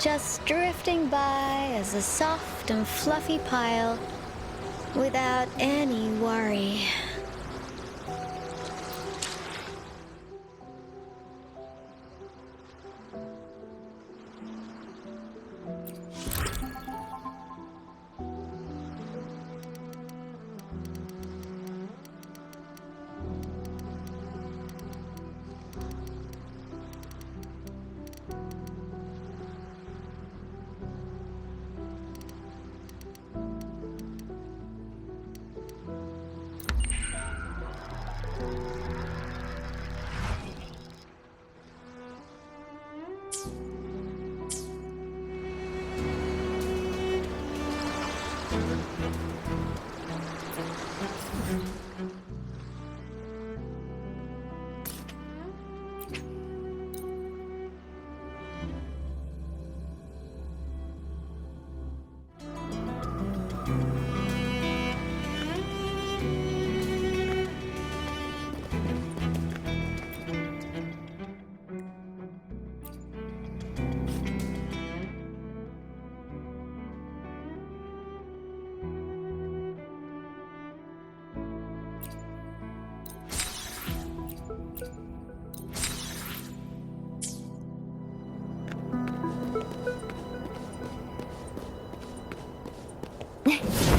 just drifting by as a soft and fluffy pile without any worry.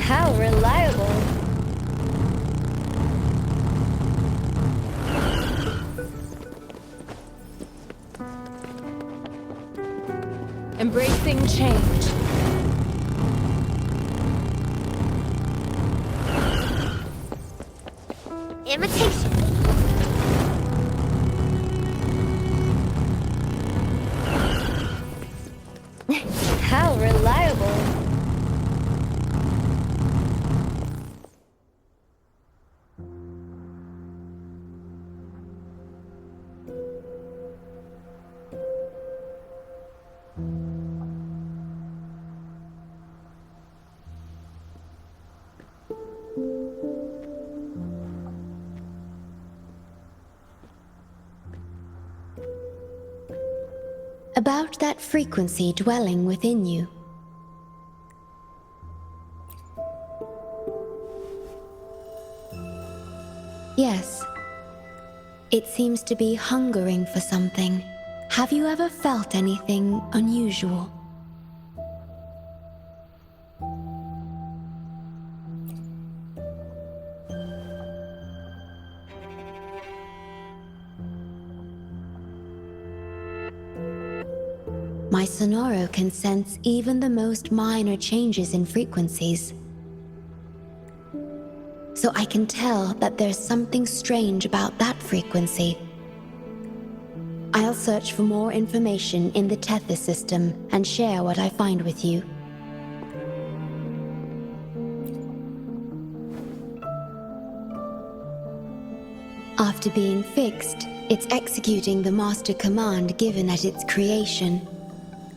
How reliable! Embracing change. Imitation. How reliable! About that frequency dwelling within you. Yes. It seems to be hungering for something. Have you ever felt anything unusual? My Sonoro can sense even the most minor changes in frequencies. So I can tell that there's something strange about that frequency. I'll search for more information in the Tethys system and share what I find with you. After being fixed, it's executing the master command given at its creation.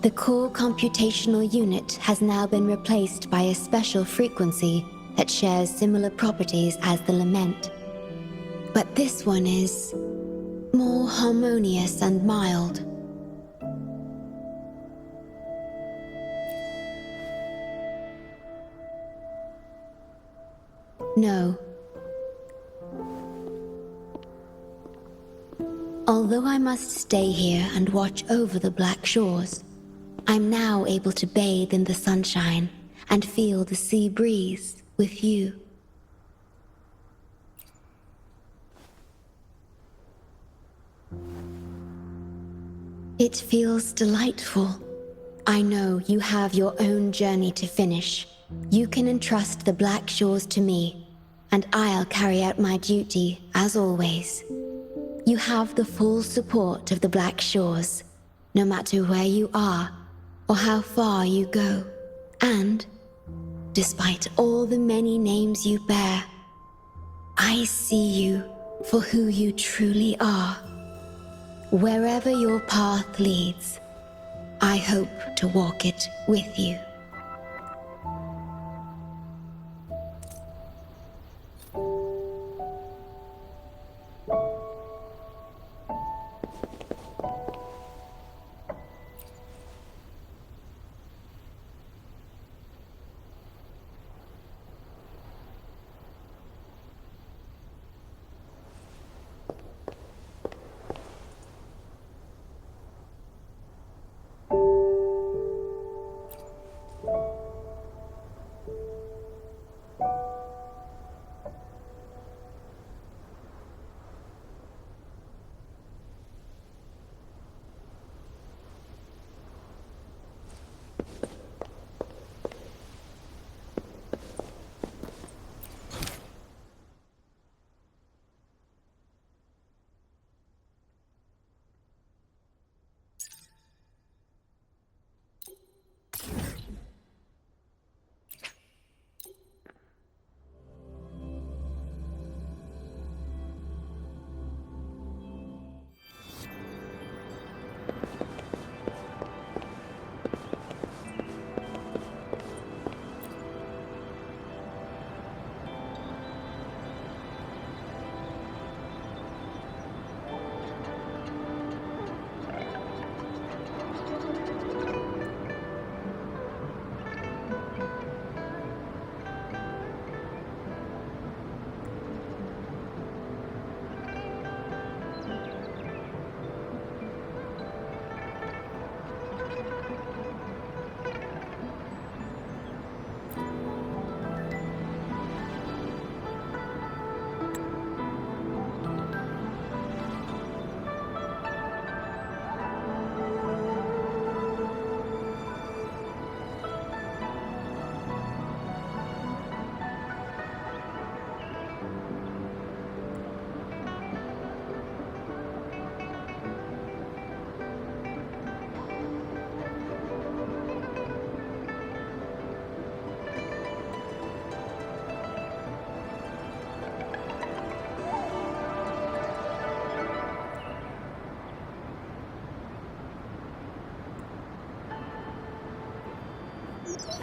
The core computational unit has now been replaced by a special frequency that shares similar properties as the lament. But this one is more harmonious and mild. No. Although I must stay here and watch over the Black Shores, I'm now able to bathe in the sunshine and feel the sea breeze with you. It feels delightful. I know you have your own journey to finish. You can entrust the Black Shores to me, and I'll carry out my duty as always. You have the full support of the Black Shores, no matter where you are or how far you go. And, despite all the many names you bear, I see you for who you truly are. Wherever your path leads, I hope to walk it with you.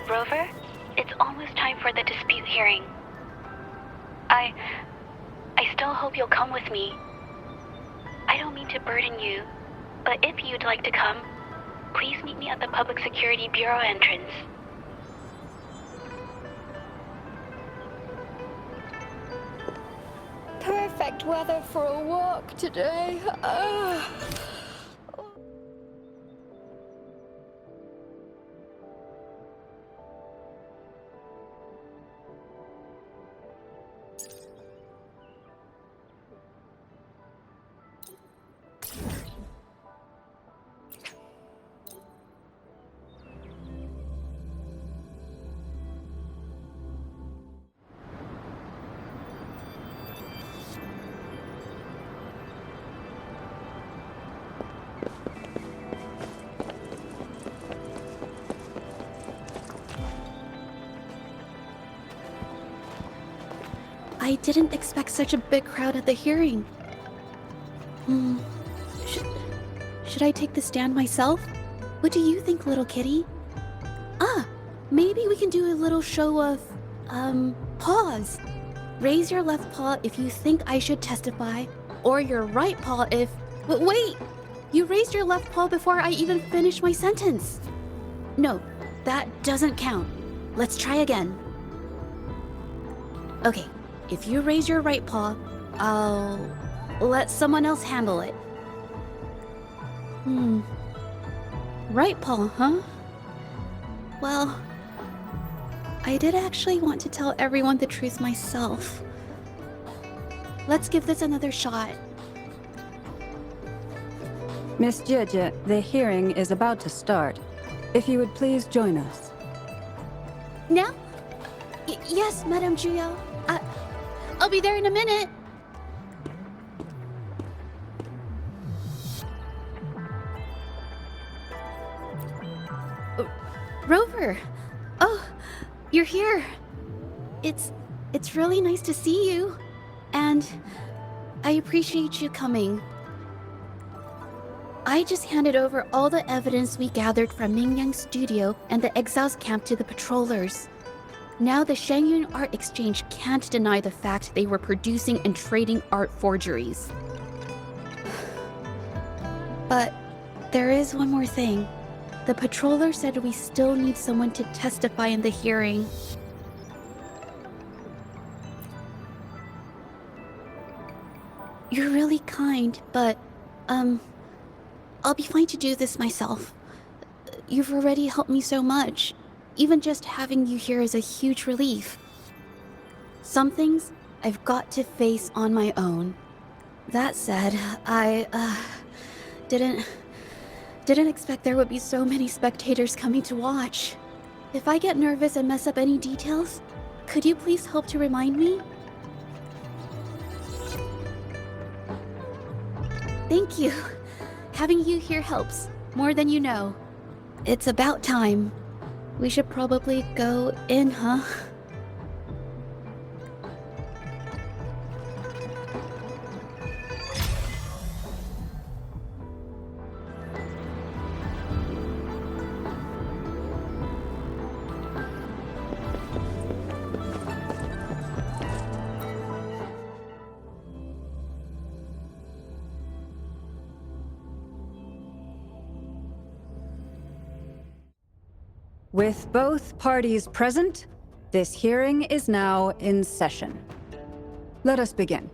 Rover, it's almost time for the dispute hearing. I still hope you'll come with me. I don't mean to burden you, but if you'd like to come, please meet me at the Public Security Bureau entrance. Perfect weather for a walk today. I didn't expect such a big crowd at the hearing. Should I take the stand myself? What do you think, little kitty? Maybe we can do a little show of, paws. Raise your left paw if you think I should testify, or your right paw if... Wait! You raised your left paw before I even finished my sentence. No, that doesn't count. Let's try again. Okay. If you raise your right paw, I'll let someone else handle it. Right paw, huh? Well, I did actually want to tell everyone the truth myself. Let's give this another shot. Miss Jieje, the hearing is about to start. If you would please join us. Now? Yes, Madame Juyo. I'll be there in a minute. Rover! Oh, you're here. It's really nice to see you. And I appreciate you coming. I just handed over all the evidence we gathered from Mingyang's studio and the exiles camp to the patrollers. Now the Shangyun Art Exchange can't deny the fact they were producing and trading art forgeries. But there is one more thing. The patroller said we still need someone to testify in the hearing. You're really kind, but, I'll be fine to do this myself. You've already helped me so much. Even just having you here is a huge relief. Some things I've got to face on my own. That said, I, didn't expect there would be so many spectators coming to watch. If I get nervous and mess up any details, could you please help to remind me? Thank you. Having you here helps, more than you know. It's about time. We should probably go in, huh? With both parties present, this hearing is now in session. Let us begin.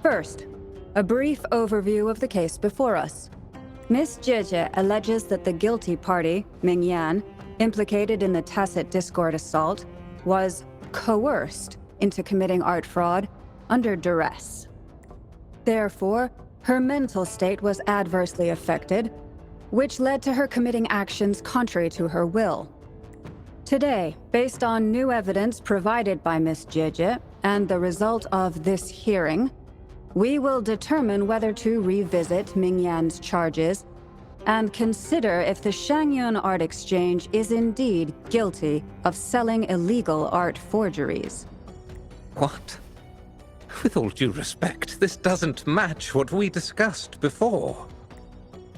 First, a brief overview of the case before us. Miss Jieje alleges that the guilty party, Mingyan, implicated in the tacit discord assault, was coerced into committing art fraud under duress. Therefore, her mental state was adversely affected, which led to her committing actions contrary to her will. Today, based on new evidence provided by Miss Jieje and the result of this hearing, we will determine whether to revisit Mingyan's charges and consider if the Shangyun Art Exchange is indeed guilty of selling illegal art forgeries. What? With all due respect, this doesn't match what we discussed before.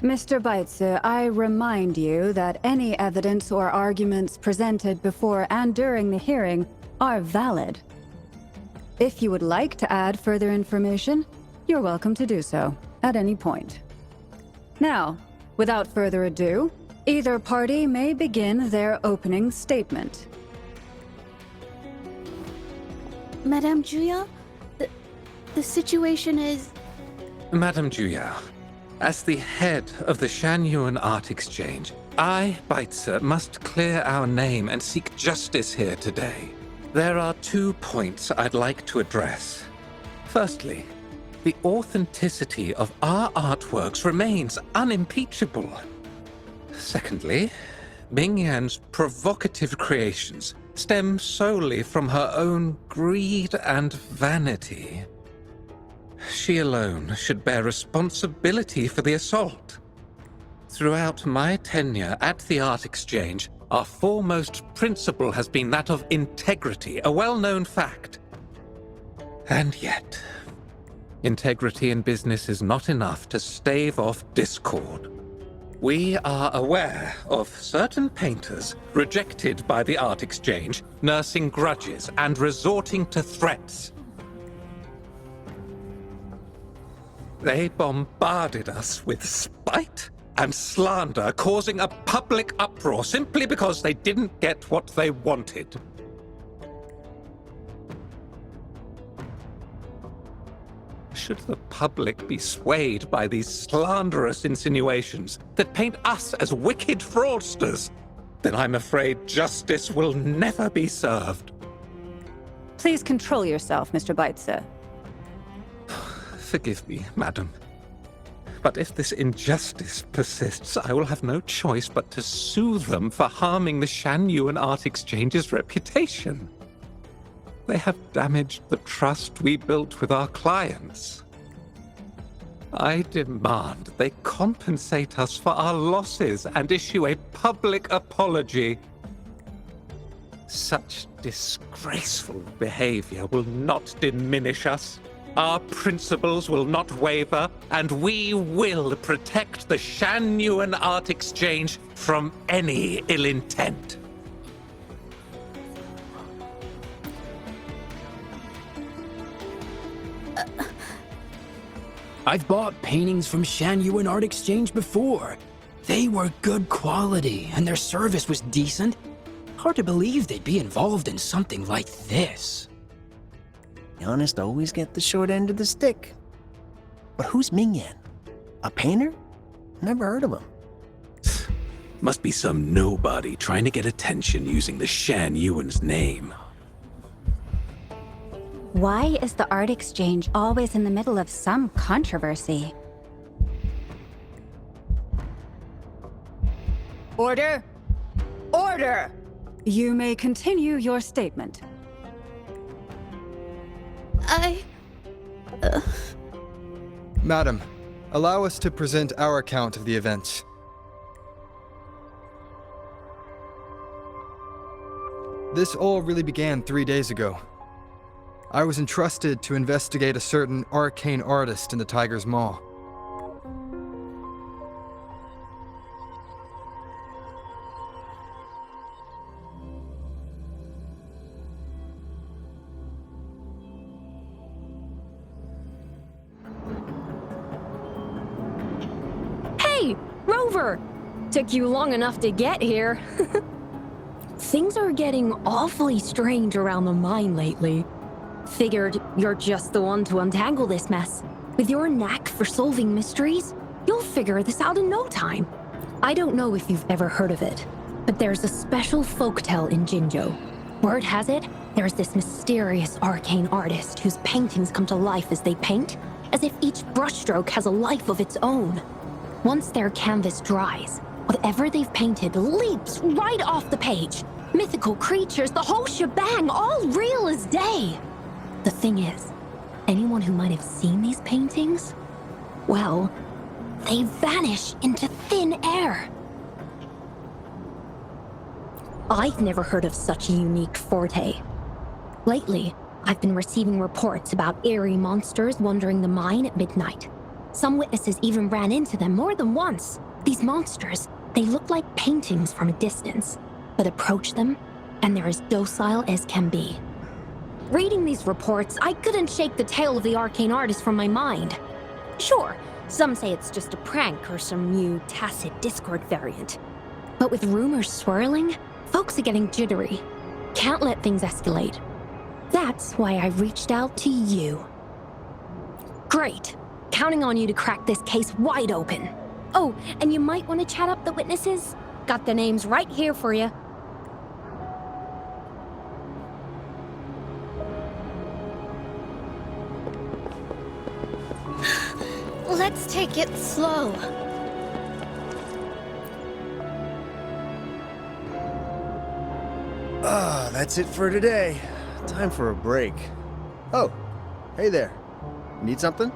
Mr. Beitzer, I remind you that any evidence or arguments presented before and during the hearing are valid. If you would like to add further information, you're welcome to do so at any point. Now, without further ado, either party may begin their opening statement. Madame Juya, the situation is... Madame Juya, as the head of the Shanyuan Art Exchange, I, Beitzer, must clear our name and seek justice here today. There are 2 points I'd like to address. Firstly, the authenticity of our artworks remains unimpeachable. Secondly, Mingyan's provocative creations stem solely from her own greed and vanity. She alone should bear responsibility for the assault. Throughout my tenure at the Art Exchange, our foremost principle has been that of integrity, a well-known fact. And yet, integrity in business is not enough to stave off discord. We are aware of certain painters rejected by the Art Exchange, nursing grudges and resorting to threats. They bombarded us with spite and slander, causing a public uproar simply because they didn't get what they wanted. Should the public be swayed by these slanderous insinuations that paint us as wicked fraudsters, then I'm afraid justice will never be served. Please control yourself, Mr. Beitzer. Forgive me, madam. But if this injustice persists, I will have no choice but to sue them for harming the Shanyuan Art Exchange's reputation. They have damaged the trust we built with our clients. I demand they compensate us for our losses and issue a public apology. Such disgraceful behavior will not diminish us. Our principles will not waver, and we will protect the Shanyuan Art Exchange from any ill intent. I've bought paintings from Shanyuan Art Exchange before. They were good quality, and their service was decent. Hard to believe they'd be involved in something like this. The honest always get the short end of the stick. But who's Mingyan? A painter? Never heard of him. Must be some nobody trying to get attention using the Shanyuan's name. Why is the Art Exchange always in the middle of some controversy? Order! Order! You may continue your statement. Madam, allow us to present our account of the events. This all really began 3 days ago. I was entrusted to investigate a certain arcane artist in the Tiger's Maw. Hey, Rover! Took you long enough to get here. Things are getting awfully strange around the mine lately. Figured you're just the one to untangle this mess. With your knack for solving mysteries, you'll figure this out in no time. I don't know if you've ever heard of it, but there's a special folktale in Jinzhou. Word has it, there's this mysterious arcane artist whose paintings come to life as they paint, as if each brushstroke has a life of its own. Once their canvas dries, whatever they've painted leaps right off the page. Mythical creatures, the whole shebang, all real as day. The thing is, anyone who might have seen these paintings, well, they vanish into thin air. I've never heard of such a unique forte. Lately, I've been receiving reports about eerie monsters wandering the mine at midnight. Some witnesses even ran into them more than once. These monsters, they look like paintings from a distance, but approach them, and they're as docile as can be. Reading these reports, I couldn't shake the tale of the arcane artist from my mind. Sure, some say it's just a prank or some new tacit Discord variant. But with rumors swirling, folks are getting jittery. Can't let things escalate. That's why I reached out to you. Great. Counting on you to crack this case wide open. Oh, and you might want to chat up the witnesses. Got their names right here for you. Let's take it slow. That's it for today. Time for a break. Oh, hey there. Need something?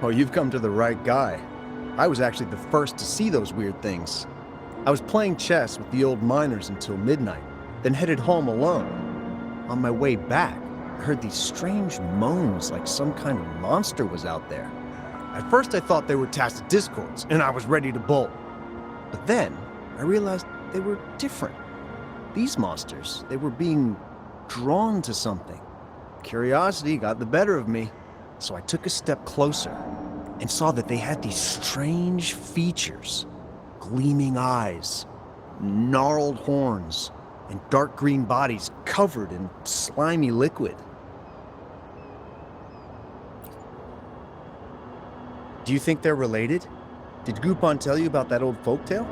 Oh, you've come to the right guy. I was actually the first to see those weird things. I was playing chess with the old miners until midnight, then headed home alone. On my way back, I heard these strange moans like some kind of monster was out there. At first I thought they were tacit discords, and I was ready to bolt. But then, I realized they were different. These monsters, they were being drawn to something. Curiosity got the better of me, so I took a step closer and saw that they had these strange features. Gleaming eyes, gnarled horns, and dark green bodies covered in slimy liquid. Do you think they're related? Did Gupon tell you about that old folktale?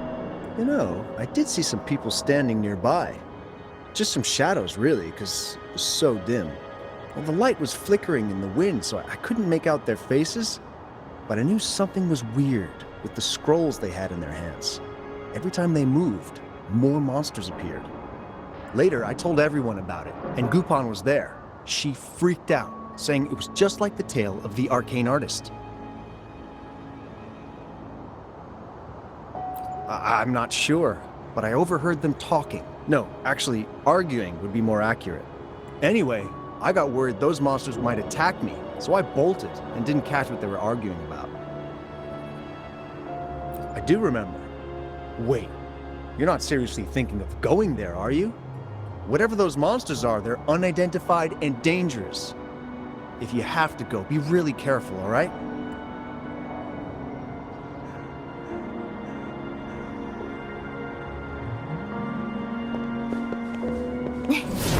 You know, I did see some people standing nearby. Just some shadows, really, because it was so dim. Well, the light was flickering in the wind, so I couldn't make out their faces. But I knew something was weird with the scrolls they had in their hands. Every time they moved, more monsters appeared. Later, I told everyone about it, and Gupon was there. She freaked out, saying it was just like the tale of the arcane artist. I'm not sure, but I overheard them talking. No, actually, arguing would be more accurate. Anyway, I got worried those monsters might attack me, so I bolted and didn't catch what they were arguing about. I do remember. Wait, you're not seriously thinking of going there, are you? Whatever those monsters are, they're unidentified and dangerous. If you have to go, be really careful, all right?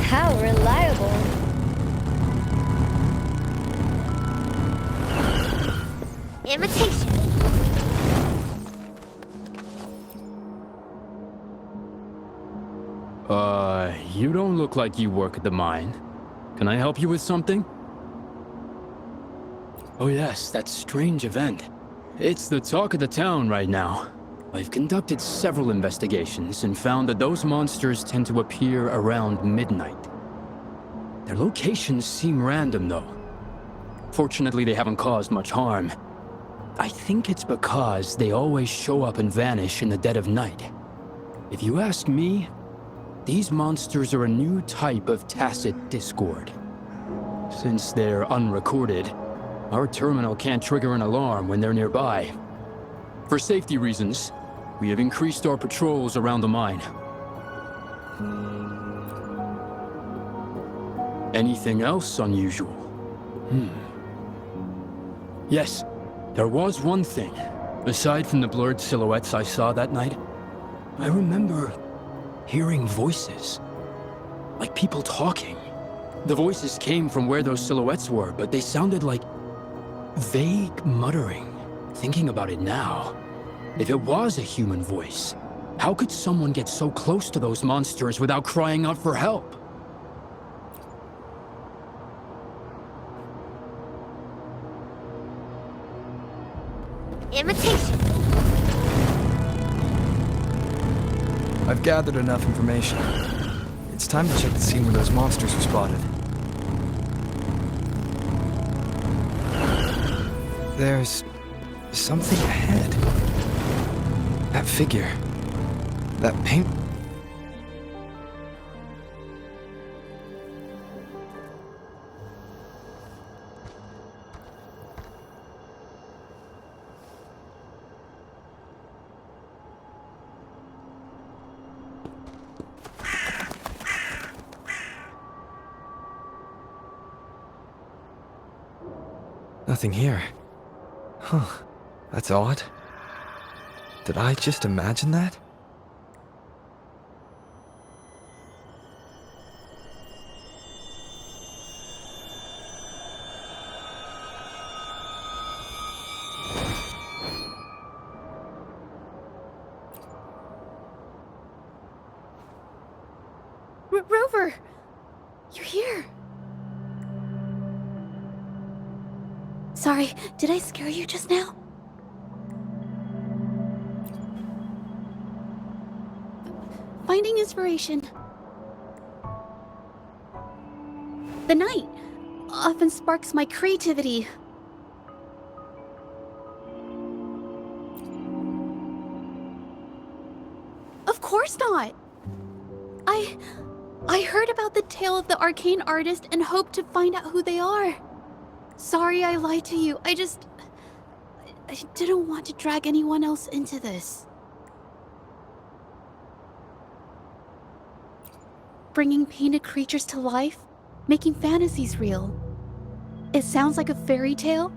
How reliable. Imitation. You don't look like you work at the mine. Can I help you with something? Oh yes, that strange event. It's the talk of the town right now. I've conducted several investigations and found that those monsters tend to appear around midnight. Their locations seem random, though. Fortunately, they haven't caused much harm. I think it's because they always show up and vanish in the dead of night. If you ask me, these monsters are a new type of tacit discord. Since they're unrecorded, our terminal can't trigger an alarm when they're nearby. For safety reasons, we have increased our patrols around the mine. Anything else unusual? Yes, there was one thing. Aside from the blurred silhouettes I saw that night, I remember hearing voices. Like people talking. The voices came from where those silhouettes were, but they sounded like vague muttering. Thinking about it now, if it was a human voice, how could someone get so close to those monsters without crying out for help? Imitation. I've gathered enough information. It's time to check the scene where those monsters were spotted. There's something ahead. That figure. That paint. Nothing here. Huh. That's odd. Did I just imagine that? Rover! You're here! Sorry, did I scare you just now? Finding inspiration. The night often sparks my creativity. Of course not! I heard about the tale of the arcane artist and hoped to find out who they are. Sorry I lied to you. I didn't want to drag anyone else into this. Bringing painted creatures to life, making fantasies real. It sounds like a fairy tale,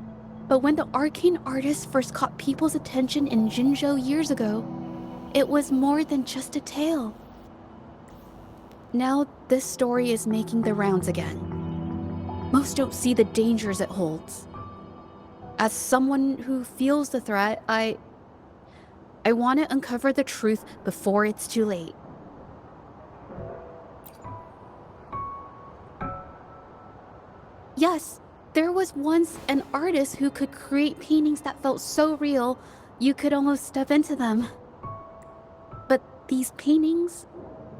but when the arcane artist first caught people's attention in Jinzhou years ago, it was more than just a tale. Now this story is making the rounds again. Most don't see the dangers it holds. As someone who feels the threat, I want to uncover the truth before it's too late. Yes, there was once an artist who could create paintings that felt so real, you could almost step into them. But these paintings,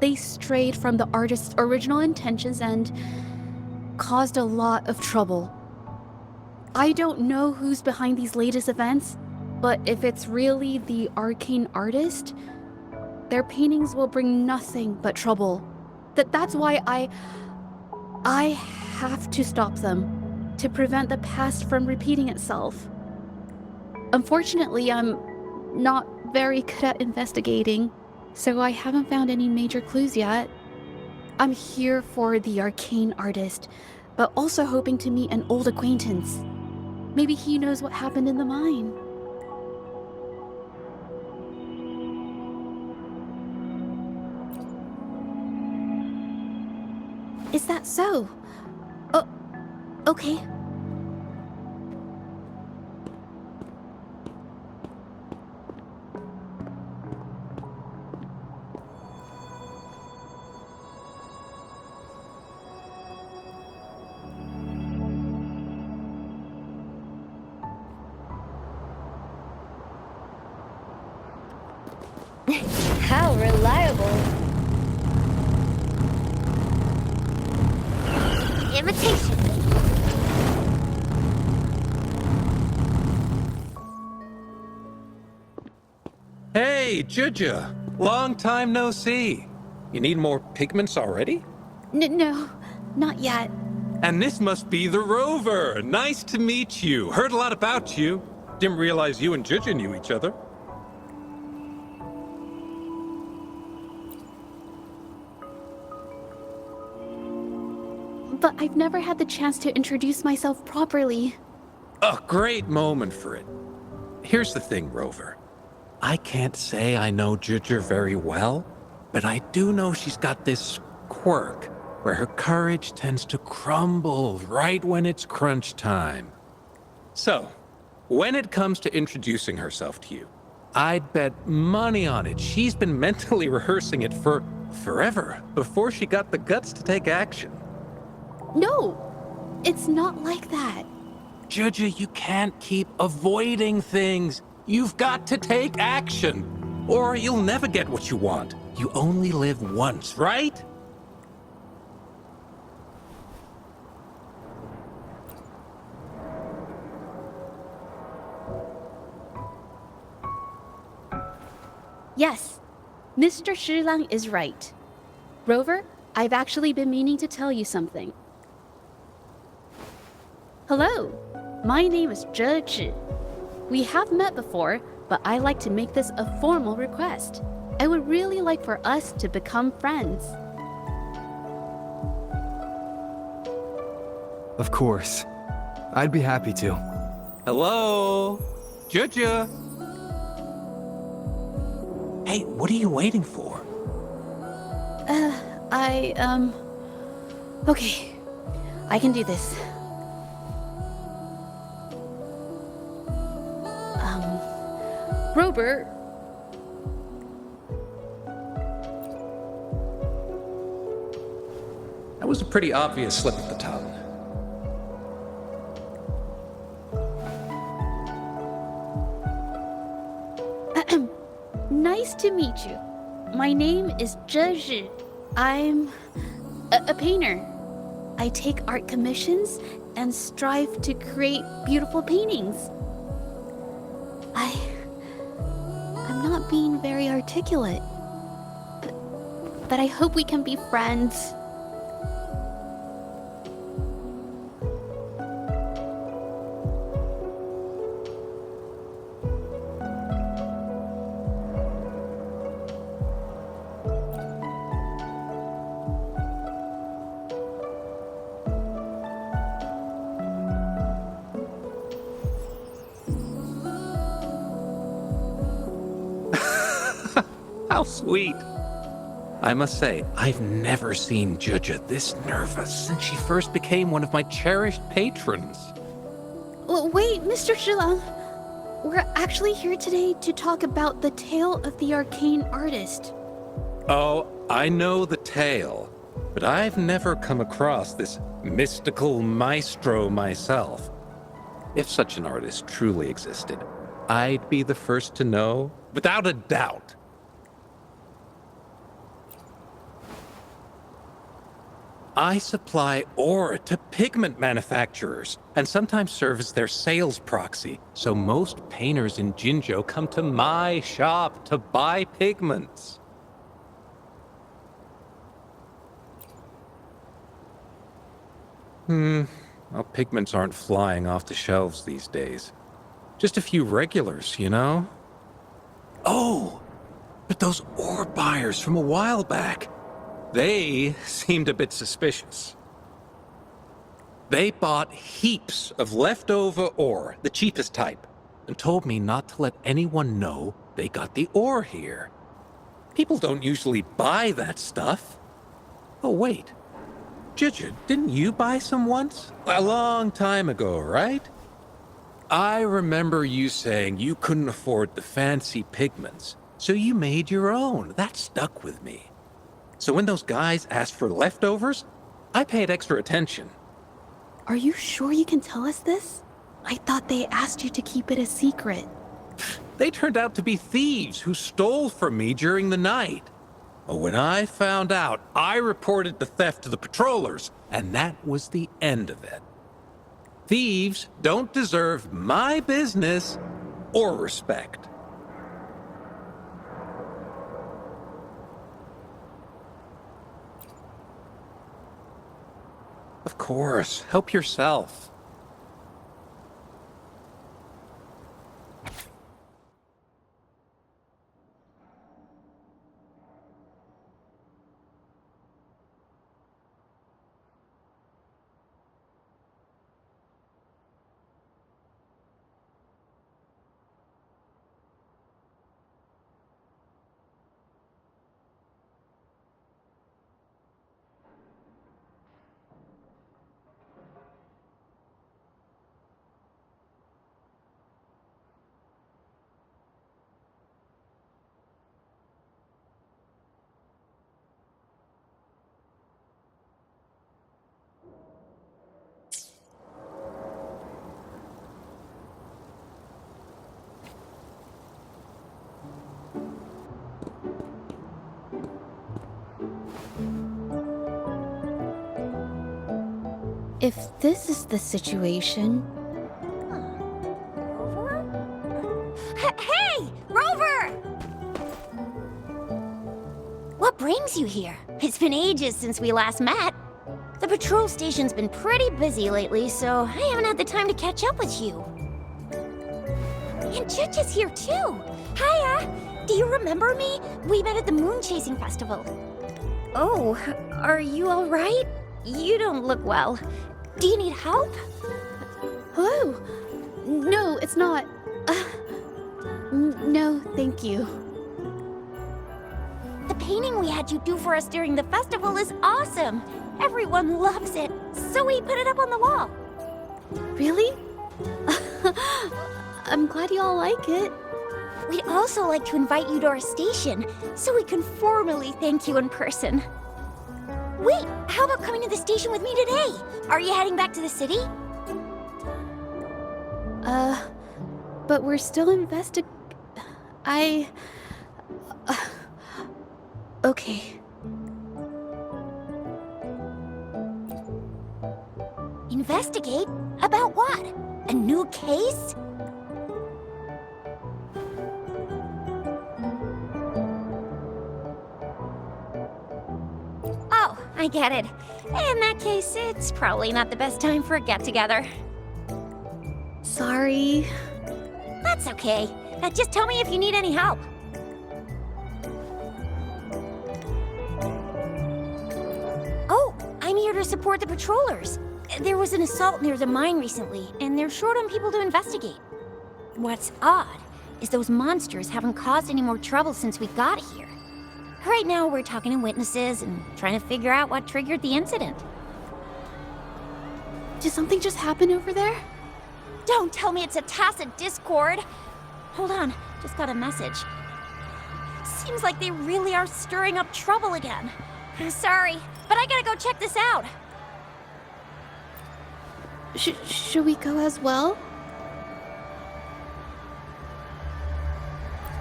they strayed from the artist's original intentions and caused a lot of trouble. I don't know who's behind these latest events, but if it's really the arcane artist, their paintings will bring nothing but trouble. That's why I have to stop them, to prevent the past from repeating itself. Unfortunately, I'm not very good at investigating, so I haven't found any major clues yet. I'm here for the arcane artist, but also hoping to meet an old acquaintance. Maybe he knows what happened in the mine. Is that so? Oh, okay. How reliable. Imitation. Hey, Juju! Long time no see. You need more pigments already? No, not yet. And this must be the Rover! Nice to meet you. Heard a lot about you. Didn't realize you and Juju knew each other. But I've never had the chance to introduce myself properly. A great moment for it. Here's the thing, Rover. I can't say I know Juju very well, but I do know she's got this quirk where her courage tends to crumble right when it's crunch time. So, when it comes to introducing herself to you, I'd bet money on it she's been mentally rehearsing it for forever before she got the guts to take action. No, it's not like that. Juju, you can't keep avoiding things. You've got to take action, or you'll never get what you want. You only live once, right? Yes, Mr. Shilang is right. Rover, I've actually been meaning to tell you something. Hello, my name is Zhe Zhi. We have met before, but I like to make this a formal request. I would really like for us to become friends. Of course. I'd be happy to. Hello? Juju? Hey, what are you waiting for? Okay. I can do this. Robert. That was a pretty obvious slip of the tongue. Nice to meet you. My name is Zhe. I'm a painter. I take art commissions and strive to create beautiful paintings. I'm not being very articulate, but I hope we can be friends. How sweet. I must say, I've never seen Juju this nervous since she first became one of my cherished patrons. Well, wait, Mr. Zhilang. We're actually here today to talk about the tale of the arcane artist. Oh, I know the tale, but I've never come across this mystical maestro myself. If such an artist truly existed, I'd be the first to know, without a doubt. I supply ore to pigment manufacturers, and sometimes serve as their sales proxy, so most painters in Jinzhou come to my shop to buy pigments. Well, pigments aren't flying off the shelves these days. Just a few regulars, you know? Oh, but those ore buyers from a while back, they seemed a bit suspicious. They bought heaps of leftover ore, the cheapest type, and told me not to let anyone know they got the ore here. People don't usually buy that stuff. Oh, wait. Juju, didn't you buy some once? A long time ago, right? I remember you saying you couldn't afford the fancy pigments, so you made your own. That stuck with me. So when those guys asked for leftovers, I paid extra attention. Are you sure you can tell us this? I thought they asked you to keep it a secret. They turned out to be thieves who stole from me during the night. But when I found out, I reported the theft to the patrollers, and that was the end of it. Thieves don't deserve my business or respect. Of course, help yourself. If this is the situation... Hey, Rover! What brings you here? It's been ages since we last met. The patrol station's been pretty busy lately, so I haven't had the time to catch up with you. And Chich is here too. Hiya! Do you remember me? We met at the moon chasing festival. Oh, are you all right? You don't look well. Do you need help? Hello. No, it's not. No, thank you. The painting we had you do for us during the festival is awesome. Everyone loves it, so we put it up on the wall. Really? I'm glad you all like it. We'd also like to invite you to our station, so we can formally thank you in person. Wait, how about coming to the station with me today? Are you heading back to the city? But we're still okay. Investigate? About what? A new case? Oh, I get it. In that case, it's probably not the best time for a get-together. Sorry. That's okay. Just tell me if you need any help. Oh, I'm here to support the patrollers. There was an assault near the mine recently, and they're short on people to investigate. What's odd is those monsters haven't caused any more trouble since we got here. Right now, we're talking to witnesses and trying to figure out what triggered the incident. Did something just happen over there? Don't tell me it's a tacit discord. Hold on, just got a message. Seems like they really are stirring up trouble again. Sorry, but I gotta go check this out. Should we go as well?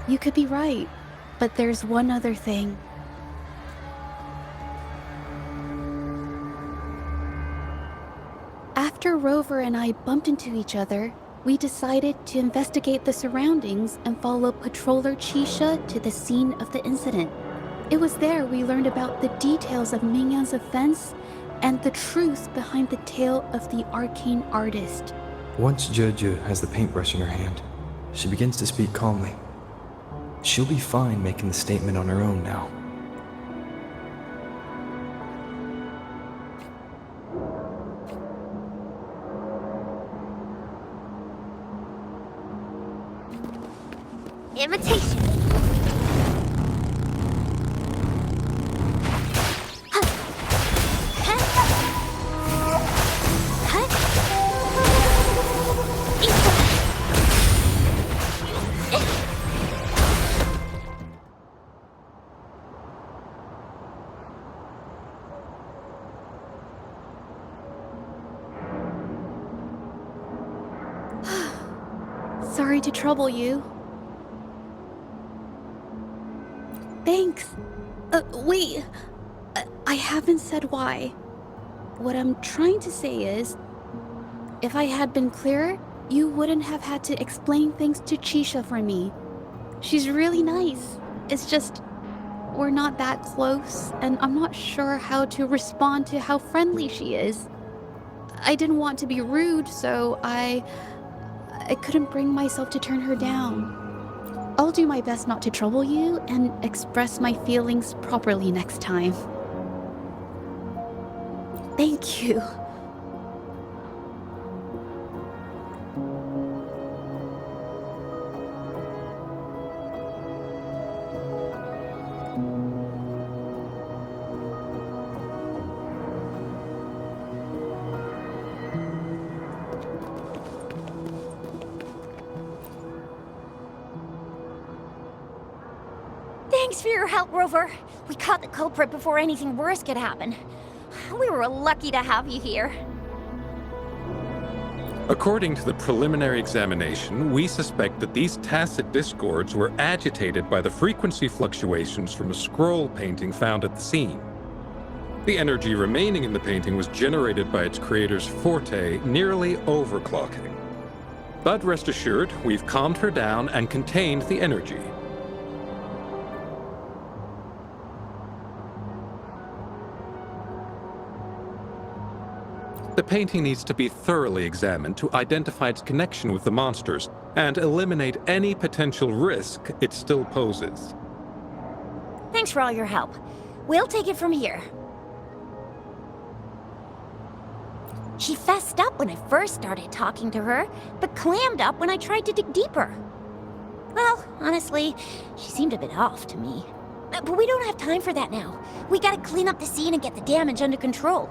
You could be right, but there's one other thing. After Rover and I bumped into each other, we decided to investigate the surroundings and follow Patroller Chisha to the scene of the incident. It was there we learned about the details of Mingyan's offense and the truth behind the tale of the arcane artist. Once Juju has the paintbrush in her hand, she begins to speak calmly. She'll be fine making the statement on her own now. Imitation. Sorry to trouble you. Thanks. Wait. I haven't said why. What I'm trying to say is, if I had been clearer, you wouldn't have had to explain things to Chisha for me. She's really nice. It's just, we're not that close, and I'm not sure how to respond to how friendly she is. I didn't want to be rude, so I couldn't bring myself to turn her down. I'll do my best not to trouble you and express my feelings properly next time. Thank you. Thanks for your help, Rover. We caught the culprit before anything worse could happen. We were lucky to have you here. According to the preliminary examination, we suspect that these tacit discords were agitated by the frequency fluctuations from a scroll painting found at the scene. The energy remaining in the painting was generated by its creator's forte, nearly overclocking. But rest assured, we've calmed her down and contained the energy. The painting needs to be thoroughly examined to identify its connection with the monsters and eliminate any potential risk it still poses. Thanks for all your help. We'll take it from here. She fessed up when I first started talking to her, but clammed up when I tried to dig deeper. Well, honestly, she seemed a bit off to me. But we don't have time for that now. We gotta clean up the scene and get the damage under control.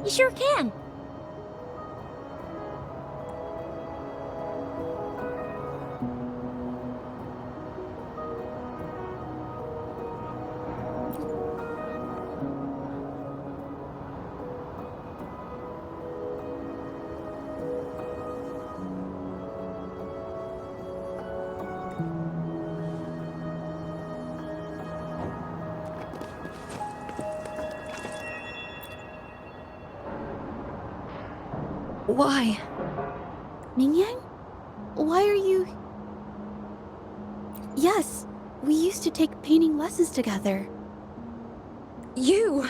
You sure can. Why? Mingyan? Why are you... Yes, we used to take painting lessons together. You...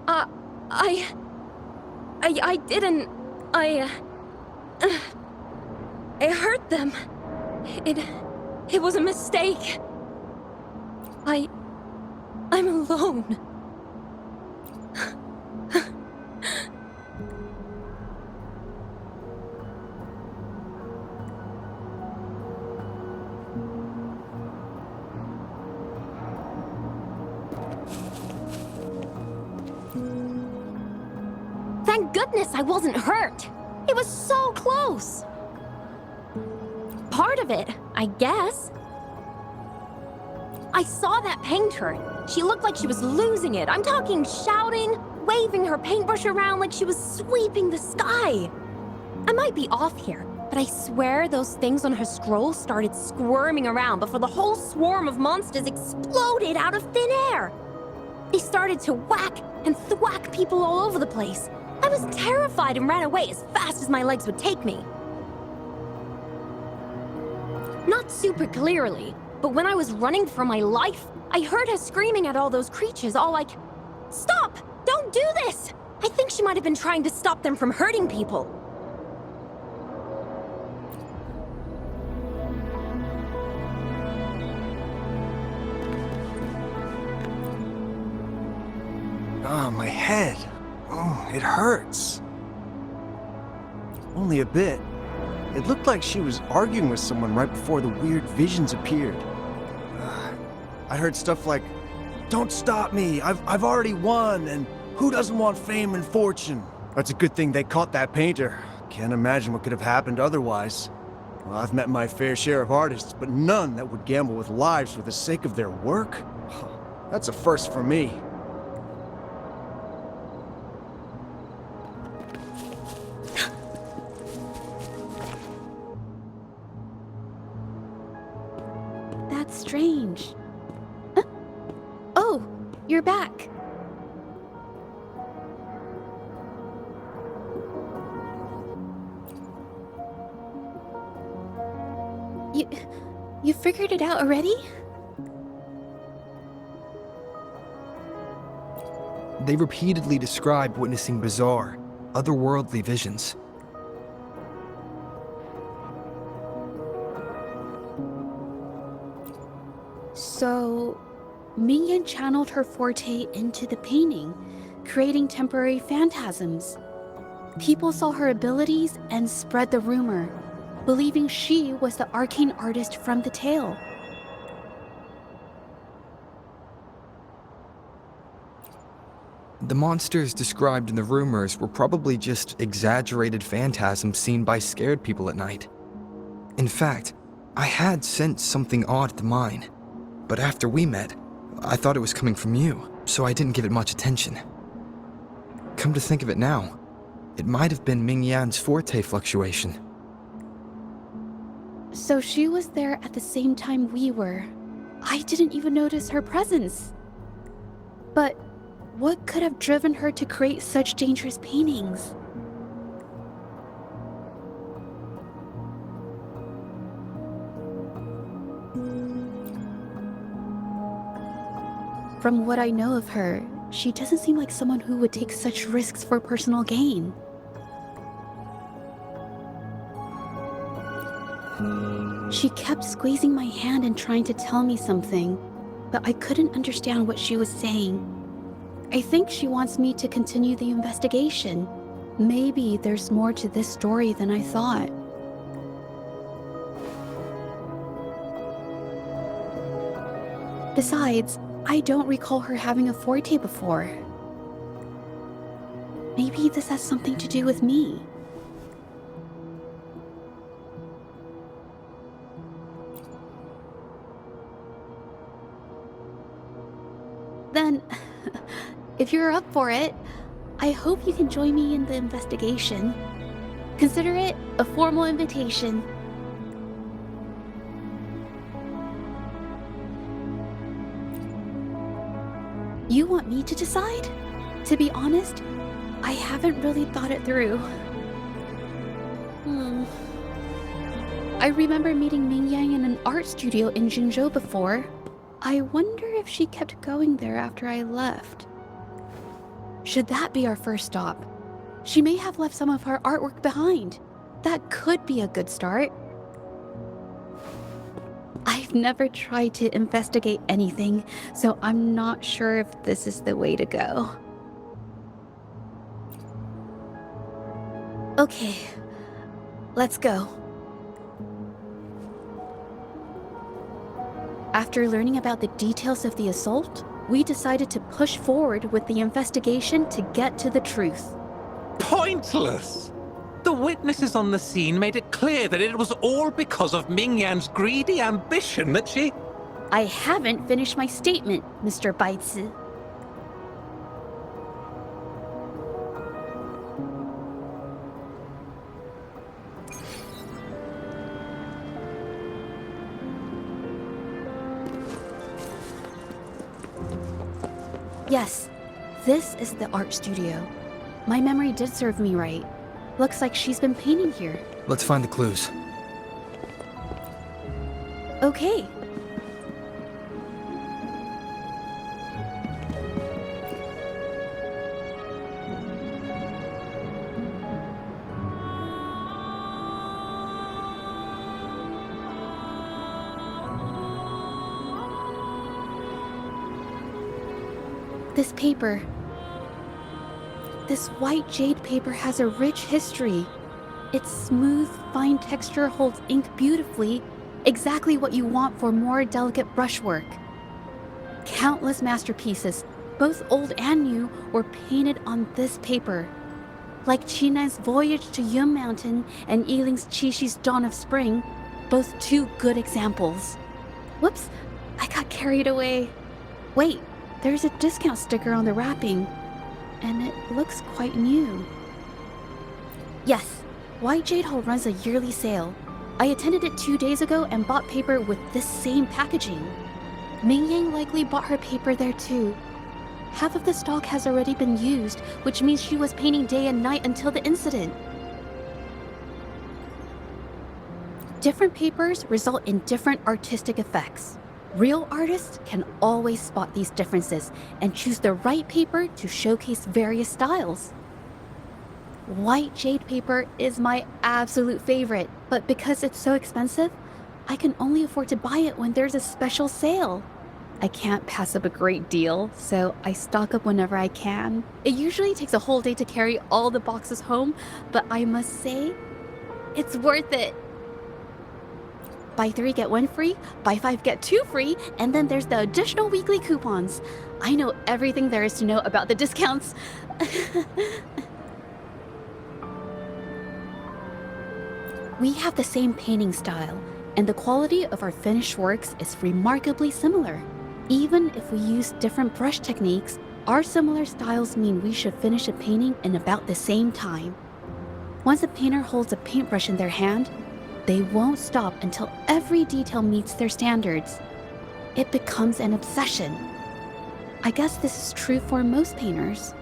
I didn't... I hurt them. It was a mistake. I'm alone. Thank goodness I wasn't hurt. It was so close. Part of it, I guess. I saw that painter. She looked like she was losing it. I'm talking shouting, waving her paintbrush around like she was sweeping the sky. I might be off here, but I swear those things on her scroll started squirming around before the whole swarm of monsters exploded out of thin air. They started to whack and thwack people all over the place. I was terrified and ran away as fast as my legs would take me. Not super clearly, but when I was running for my life, I heard her screaming at all those creatures, all like, "Stop! Don't do this!" I think she might have been trying to stop them from hurting people. Ah, my head. Oh, it hurts. Only a bit. It looked like she was arguing with someone right before the weird visions appeared. I heard stuff like, "Don't stop me, I've already won," and "Who doesn't want fame and fortune?" That's a good thing they caught that painter. Can't imagine what could have happened otherwise. Well, I've met my fair share of artists, but none that would gamble with lives for the sake of their work. That's a first for me. That's strange. Huh? Oh, you're back. You figured it out already? They repeatedly describe witnessing bizarre, otherworldly visions. So, Mingyan channeled her forte into the painting, creating temporary phantasms. People saw her abilities and spread the rumor, believing she was the arcane artist from the tale. The monsters described in the rumors were probably just exaggerated phantasms seen by scared people at night. In fact, I had sensed something odd at the mine, but after we met, I thought it was coming from you, so I didn't give it much attention. Come to think of it now, it might have been Mingyan's forte fluctuation. So she was there at the same time we were. I didn't even notice her presence. But what could have driven her to create such dangerous paintings? From what I know of her, she doesn't seem like someone who would take such risks for personal gain. She kept squeezing my hand and trying to tell me something, but I couldn't understand what she was saying. I think she wants me to continue the investigation. Maybe there's more to this story than I thought. Besides, I don't recall her having a forte before. Maybe this has something to do with me. Then, if you're up for it, I hope you can join me in the investigation. Consider it a formal invitation. You want me to decide? To be honest, I haven't really thought it through. I remember meeting Ming Yang in an art studio in Jinzhou before. I wonder if she kept going there after I left. Should that be our first stop? She may have left some of her artwork behind. That could be a good start. I've never tried to investigate anything, so I'm not sure if this is the way to go. Okay, let's go. After learning about the details of the assault, we decided to push forward with the investigation to get to the truth. Pointless! The witnesses on the scene made it clear that it was all because of Ming Yan's greedy ambition that she... I haven't finished my statement, Mr. Baizi. Yes, this is the art studio. My memory did serve me right. Looks like she's been painting here. Let's find the clues. Okay. This paper. This white jade paper has a rich history. Its smooth, fine texture holds ink beautifully, exactly what you want for more delicate brushwork. Countless masterpieces, both old and new, were painted on this paper. Like Qinan's Voyage to Yun Mountain and Yiling's Qixi's Dawn of Spring, both two good examples. Whoops, I got carried away. Wait, there's a discount sticker on the wrapping. And it looks quite new. Yes, White Jade Hall runs a yearly sale. I attended it 2 days ago and bought paper with this same packaging. Ming Yang likely bought her paper there too. Half of the stock has already been used, which means she was painting day and night until the incident. Different papers result in different artistic effects. Real artists can always spot these differences and choose the right paper to showcase various styles. White jade paper is my absolute favorite, but because it's so expensive, I can only afford to buy it when there's a special sale. I can't pass up a great deal, so I stock up whenever I can. It usually takes a whole day to carry all the boxes home, but I must say, it's worth it. Buy 3 get 1 free, buy 5 get 2 free, and then there's the additional weekly coupons. I know everything there is to know about the discounts. We have the same painting style, and the quality of our finished works is remarkably similar. Even if we use different brush techniques, our similar styles mean we should finish a painting in about the same time. Once a painter holds a paintbrush in their hand, they won't stop until every detail meets their standards. It becomes an obsession. I guess this is true for most painters.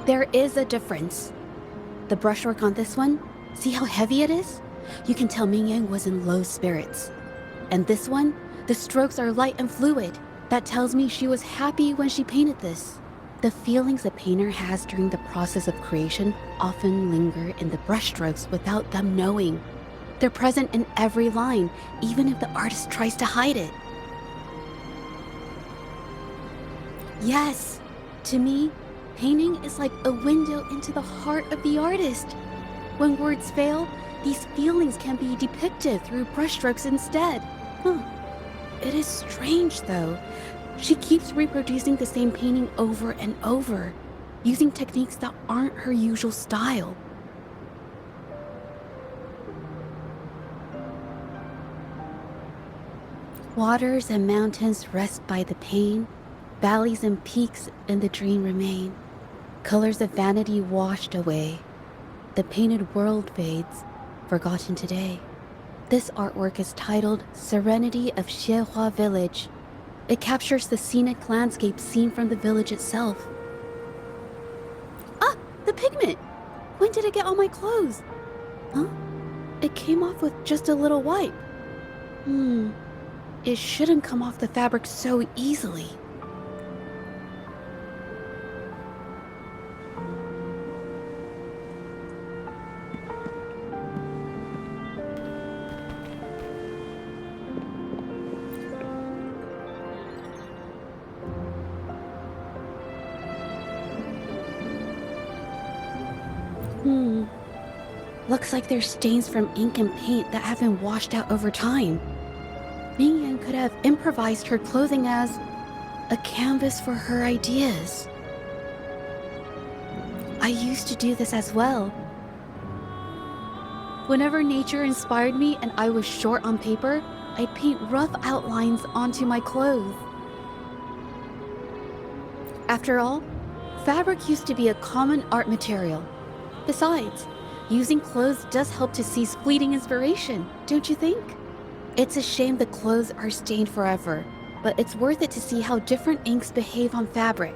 There is a difference. The brushwork on this one, see how heavy it is? You can tell Ming Yang was in low spirits. And this one, the strokes are light and fluid. That tells me she was happy when she painted this. The feelings a painter has during the process of creation often linger in the brushstrokes without them knowing. They're present in every line, even if the artist tries to hide it. Yes, to me, painting is like a window into the heart of the artist. When words fail, these feelings can be depicted through brushstrokes instead. It is strange, though. She keeps reproducing the same painting over and over, using techniques that aren't her usual style. Waters and mountains rest by the pane, valleys and peaks in the dream remain. Colors of vanity washed away. The painted world fades, forgotten today. This artwork is titled Serenity of Xiehua Village. It captures the scenic landscape seen from the village itself. Ah, the pigment! When did it get on my clothes? Huh? It came off with just a little wipe. It shouldn't come off the fabric so easily. Looks like there's stains from ink and paint that have been washed out over time. Ming Yan could have improvised her clothing as a canvas for her ideas. I used to do this as well. Whenever nature inspired me and I was short on paper, I'd paint rough outlines onto my clothes. After all, fabric used to be a common art material. Besides, using clothes does help to seize fleeting inspiration, don't you think? It's a shame the clothes are stained forever, but it's worth it to see how different inks behave on fabric.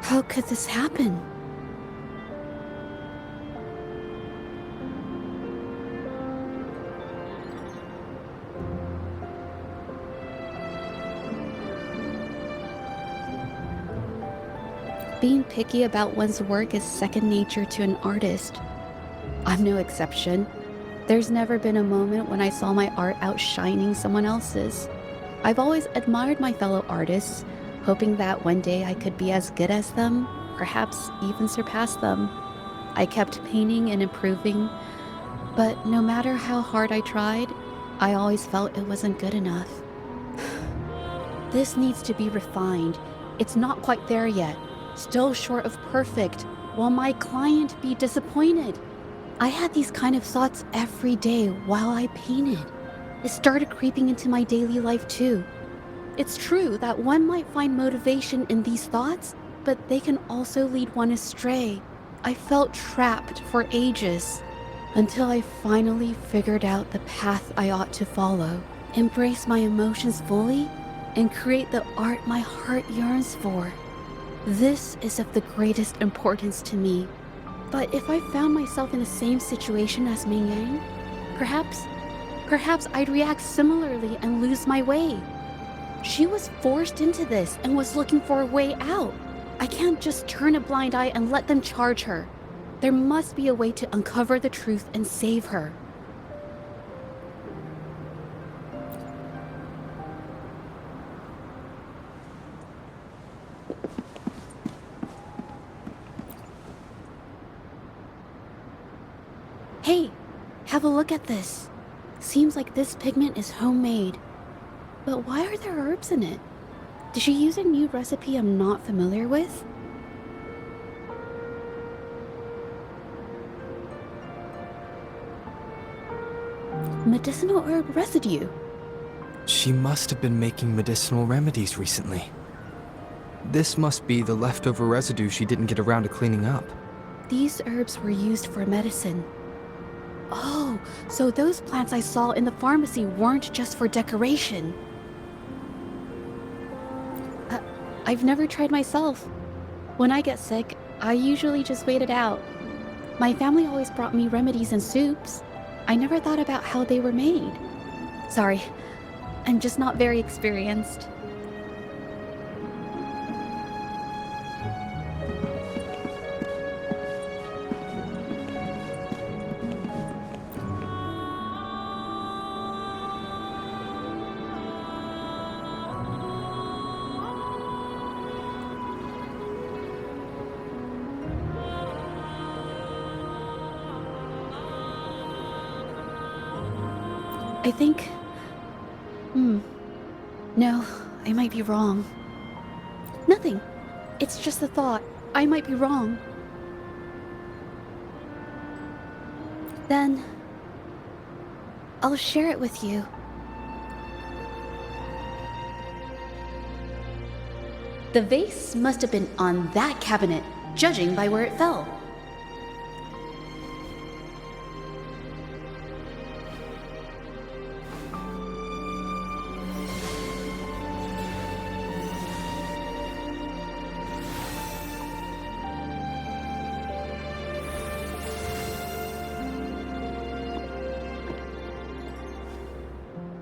How could this happen? Being picky about one's work is second nature to an artist. I'm no exception. There's never been a moment when I saw my art outshining someone else's. I've always admired my fellow artists, hoping that one day I could be as good as them, perhaps even surpass them. I kept painting and improving, but no matter how hard I tried, I always felt it wasn't good enough. This needs to be refined. It's not quite there yet. Still short of perfect. Will my client be disappointed? I had these kind of thoughts every day while I painted. It started creeping into my daily life too. It's true that one might find motivation in these thoughts, but they can also lead one astray. I felt trapped for ages, until I finally figured out the path I ought to follow, embrace my emotions fully, and create the art my heart yearns for. This is of the greatest importance to me. But if I found myself in the same situation as Ming Yang, perhaps I'd react similarly and lose my way. She was forced into this and was looking for a way out. I can't just turn a blind eye and let them charge her. There must be a way to uncover the truth and save her. Hey, have a look at this. Seems like this pigment is homemade. But why are there herbs in it? Did she use a new recipe I'm not familiar with? Medicinal herb residue. She must have been making medicinal remedies recently. This must be the leftover residue she didn't get around to cleaning up. These herbs were used for medicine. Oh, so those plants I saw in the pharmacy weren't just for decoration. I've never tried myself. When I get sick, I usually just wait it out. My family always brought me remedies and soups. I never thought about how they were made. Sorry, I'm just not very experienced. I think... No, I might be wrong. Nothing. It's just a thought. I might be wrong. Then... I'll share it with you. The vase must have been on that cabinet, judging by where it fell.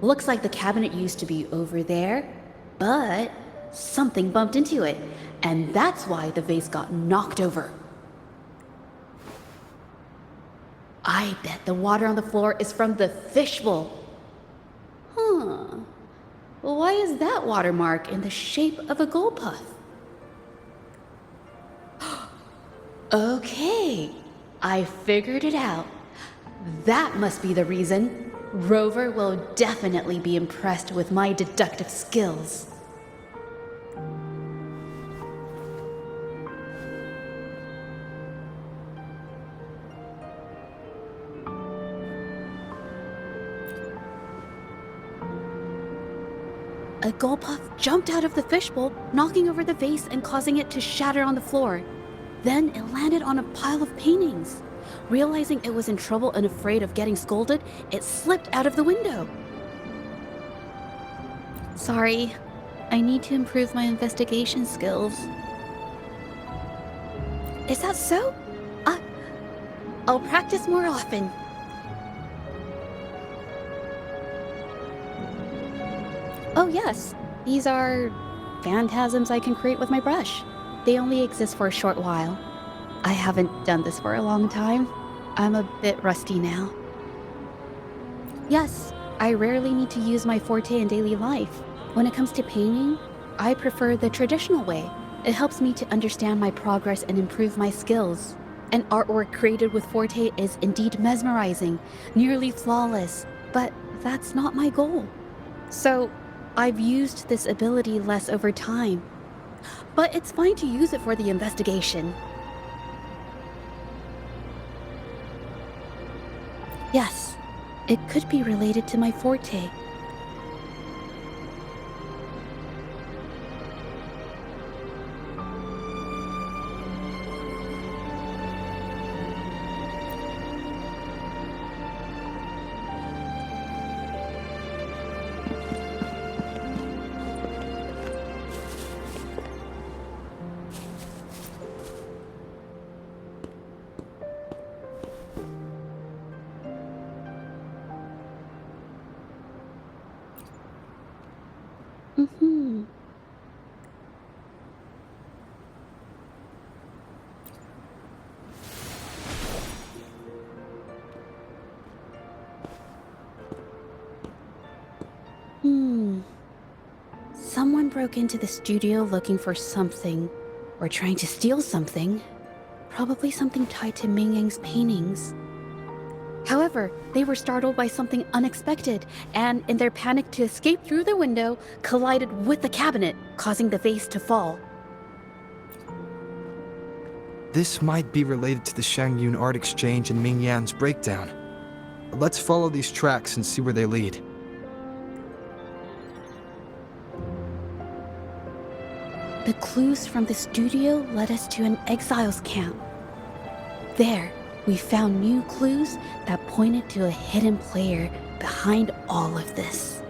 Looks like the cabinet used to be over there, but something bumped into it, and that's why the vase got knocked over. I bet the water on the floor is from the fishbowl. Huh. Why is that watermark in the shape of a gold puff? Okay, I figured it out. That must be the reason. Rover will definitely be impressed with my deductive skills. A gold puff jumped out of the fishbowl, knocking over the vase and causing it to shatter on the floor. Then it landed on a pile of paintings. Realizing it was in trouble and afraid of getting scolded, it slipped out of the window. Sorry, I need to improve my investigation skills. Is that so? I'll practice more often. Oh yes, these are phantasms I can create with my brush. They only exist for a short while. I haven't done this for a long time. I'm a bit rusty now. Yes, I rarely need to use my forte in daily life. When it comes to painting, I prefer the traditional way. It helps me to understand my progress and improve my skills. An artwork created with forte is indeed mesmerizing, nearly flawless, but that's not my goal. So, I've used this ability less over time. But it's fine to use it for the investigation. Yes, it could be related to my forte. Mm-hmm. Someone broke into the studio looking for something, or trying to steal something. Probably something tied to Ming Yang's paintings. However, they were startled by something unexpected, and in their panic to escape through the window, collided with the cabinet, causing the vase to fall. This might be related to the Shangyun art exchange and Ming Yan's breakdown. Let's follow these tracks and see where they lead. The clues from the studio led us to an exiles camp. There, we found new clues that pointed to a hidden player behind all of this.